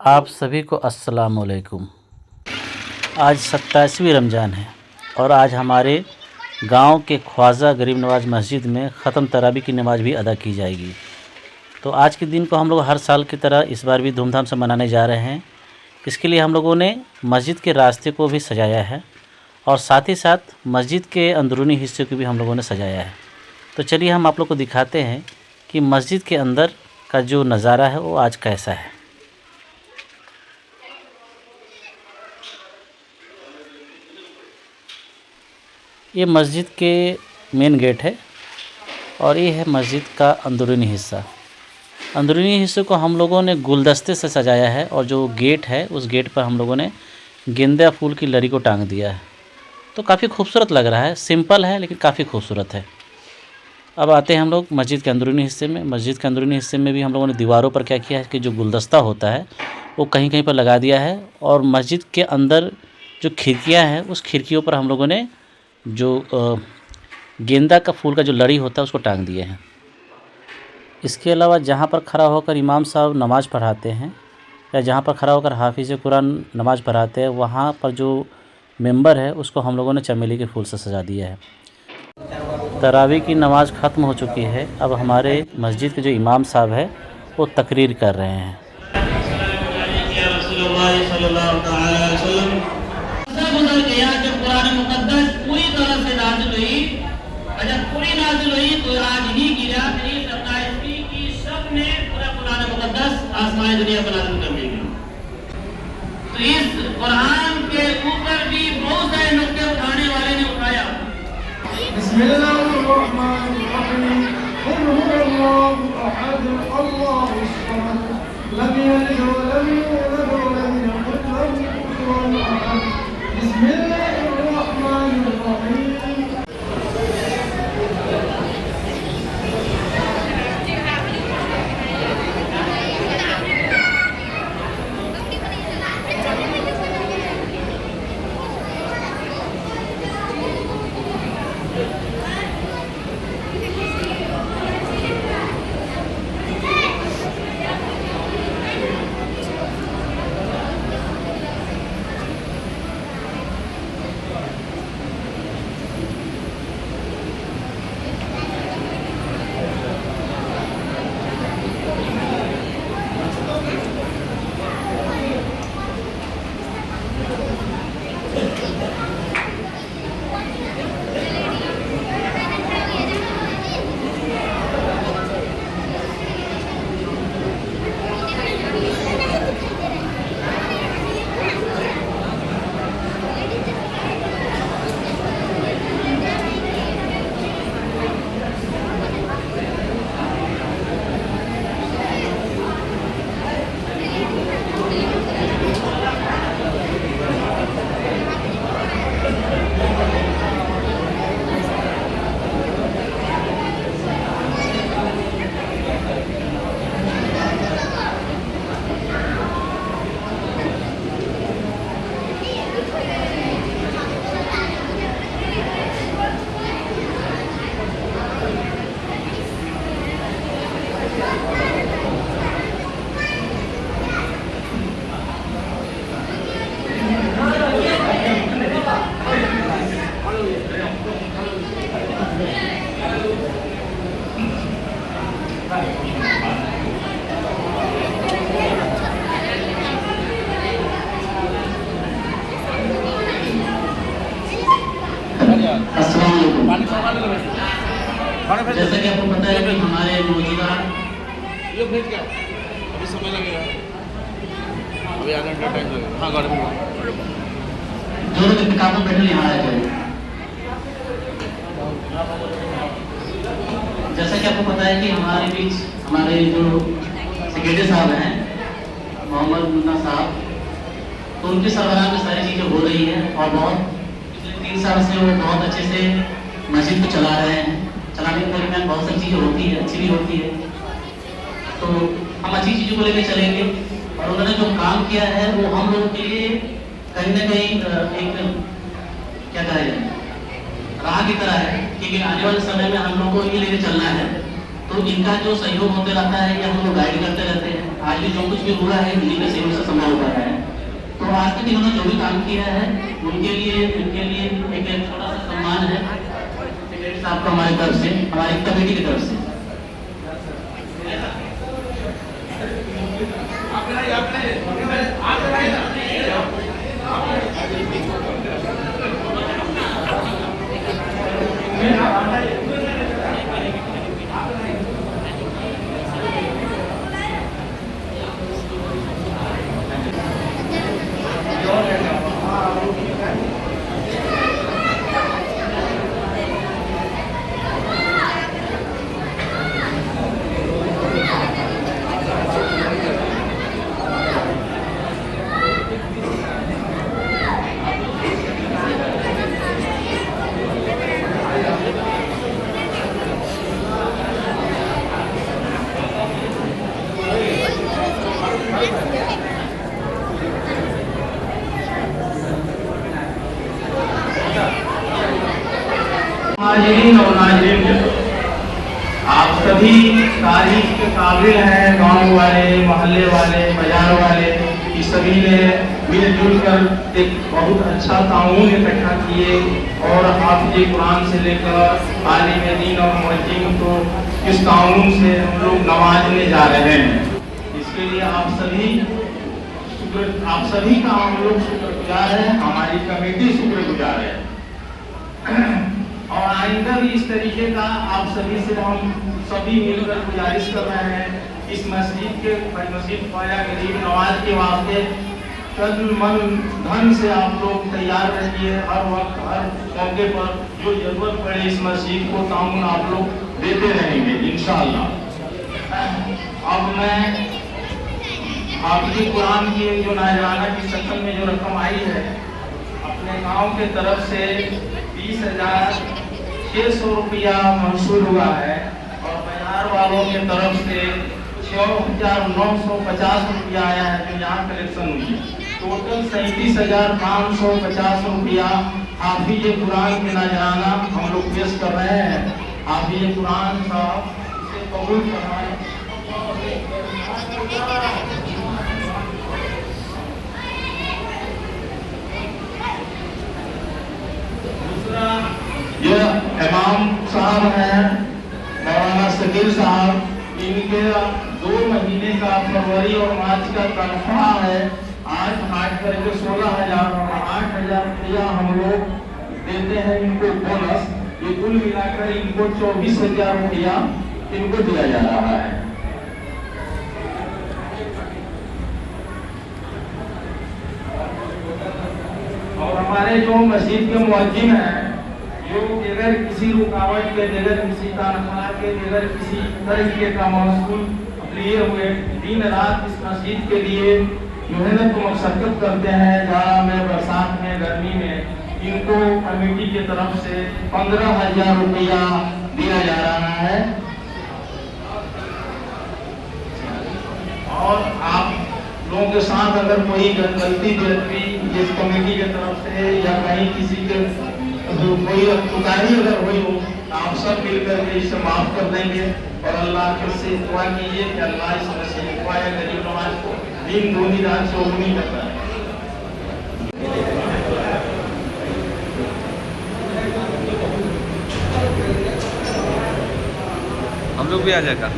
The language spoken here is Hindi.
आप सभी को अस्सलाम वालेकुम। आज 27वीं रमज़ान है और आज हमारे गांव के ख्वाजा गरीब नवाज मस्जिद में ख़त्म तरावी की नमाज़ भी अदा की जाएगी। तो आज के दिन को हम लोग हर साल की तरह इस बार भी धूमधाम से मनाने जा रहे हैं। इसके लिए हम लोगों ने मस्जिद के रास्ते को भी सजाया है और साथ ही साथ मस्जिद के अंदरूनी हिस्से को भी हम लोगों ने सजाया है। तो चलिए हम आप लोग को दिखाते हैं कि मस्जिद के अंदर का जो नज़ारा है वो आज कैसा है। ये मस्जिद के मेन गेट है और ये है मस्जिद का अंदरूनी हिस्सा। अंदरूनी हिस्से को हम लोगों ने गुलदस्ते से सजाया है और जो गेट है उस गेट पर हम लोगों ने गेंदा फूल की लड़ी को टांग दिया है। तो काफ़ी खूबसूरत लग रहा है, सिंपल है लेकिन काफ़ी खूबसूरत है। अब आते हैं हम लोग मस्जिद के अंदरूनी हिस्से में। मस्जिद के अंदरूनी हिस्से में भी हम लोगों ने दीवारों पर क्या किया है कि जो गुलदस्ता होता है वो कहीं कहीं पर लगा दिया है और मस्जिद के अंदर जो खिड़कियाँ हैं उस खिड़कियों पर हम लोगों ने जो गेंदा का फूल का जो लड़ी होता है उसको टांग दिए हैं। इसके अलावा जहाँ पर खड़ा होकर इमाम साहब नमाज़ पढ़ाते हैं या जहाँ पर खड़ा होकर हाफिज़ कुरान नमाज़ पढ़ाते हैं वहाँ पर जो मेंबर है उसको हम लोगों ने चमेली के फूल से सजा दिया है। तरावी की नमाज़ ख़त्म हो चुकी है। अब हमारे मस्जिद के जो इमाम साहब है वो तकरीर कर रहे हैं। पूरी तरह से नाज़िल हुई, जब पूरी नाज़िल हुई तो आज ही की रात 27वीं की सब ने पूरा कुरान मुक़द्दस आसमान दुनिया पर नाज़िल कर दिया। तो इस कुरान के ऊपर भी बहुत सारे नुक्ते उठाने वाले ने उठाया। बिस्मिल्लाहिर्रहमानिर्रहीम, कुल हुवल्लाहु अहद, अल्लाहुस समद, लम यलिद व लम यूलद व लम यकुल लहू कुफुवन अहद। बिस्मिल्लाहिर्रहमानिर्रहीम। जैसा कि आपको पता है कि हमारे मौजूदा अभी समय लगेगा, अभी आधा घंटा टाइम लगेगा। हाँ गाड़ी में जो लोग इंतकाम बैठे यहाँ आए थे। जैसा कि आपको पता है कि हमारे बीच हमारे जो सेक्रेटरी साहब हैं मोहम्मद मुन्ना साहब, तो उनकी सरबराह में सारी चीज़ें हो रही है और बहुत पिछले 3 साल से वो बहुत अच्छे से मस्जिद को चला रहे हैं। चलाने के दरमियान बहुत सारी चीज़ें होती है, अच्छी भी होती है। तो हम अच्छी चीज़ों को लेकर चलेंगे और उन्होंने जो काम किया है वो हम लोगों के लिए कहीं ना कहीं एक क्या कहा जाए राह की तरह है, क्योंकि आने वाले समय में हम लोग को ये लेकर चलना है। तो इनका जो सहयोग होते रहता है ये हम लोग गाइड करते रहते हैं। आज भी जो कुछ भी हुआ है इन्हीं के सहयोग से संभव हुआ है। तो आज तक इन्होंने जो भी काम किया है उनके लिए एक छोटा सा सम्मान है सेक्रेटरी साहब को हमारी तरफ से, हमारी कमेटी की तरफ से। नाज़रीन और नाज़रीन, आप सभी तारीफ के काबिल हैं। गांव वाले, मोहल्ले वाले, बाजार वाले, इस सभी ने मिलजुल कर एक बहुत अच्छा ताउन इकट्ठा किए और हाफिज़ कुरान से लेकर आलिम दीन और मुअज्जिन को इस ताउन से हम लोग नवाजने जा रहे हैं। इसके लिए आप सभी का हम लोग शुक्रगुजार हैं, हमारी कमेटी शुक्रगुजार है। और आइंदा भी इस तरीके का आप सभी से हम सभी मिलकर गुजारिश कर रहे हैं। इस मस्जिद ख्वाजा गरीब नवाज के वास्ते तन मन धन से आप लोग तैयार रहिए। हर वक्त हर मौके पर जो जरूरत पड़े इस मस्जिद को ताउन आप लोग देते रहेंगे इंशाअल्लाह। अब मैं हाफिज़ कुरान की जो नाज़राना की शक्ल में जो रकम आई है अपने गांव के तरफ से 20,600 रुपया मंजूर हुआ है और बाजार वालों के तरफ से 6,950 रुपया आया है जो यहाँ कलेक्शन हुई है। टोटल 37,550 रुपया हाफिज़ कुरान के नाज़राना हम लोग पेश कर रहे हैं। हाफिज़ कुरान साहब इसे कबूल फरमाएं। जो इमाम साहब हैं मौलाना शकील साहब, इनके 2 महीने का फरवरी और मार्च का तनख्वाह है। आज हाट करके 16,000 और 8,000 रुपया हम लोग देते हैं इनको बोनस। ये कुल मिलाकर इनको 24,000 रुपया इनको दिया जा रहा है। और हमारे जो मस्जिद के मुअज्जिन हैं जो बगैर किसी रुकावट के, बगैर किसी तनख्वाह के, बगैर किसी तरीके का महसूल लिए हुए दिन रात इस मस्जिद के लिए मेहनत और मशक्कत करते हैं। जाड़ा में, बरसात में, गर्मी में, इनको कमेटी की तरफ से 15,000 रुपया दिया जा रहा है। और आप लोगों के साथ अगर कोई गलती भी जिस कमेटी की तरफ से या कहीं किसी के कोई तुकारी अगर हुई हो तो आप सब मिलकर के इसे माफ कर देंगे। और अल्लाह से दुआ कीजिए कि अल्लाह इस मस्जिद ख्वाजा गरीब नवाज को दिन दूनी रात चौगुनी करता है। हम लोग भी आ जाएगा।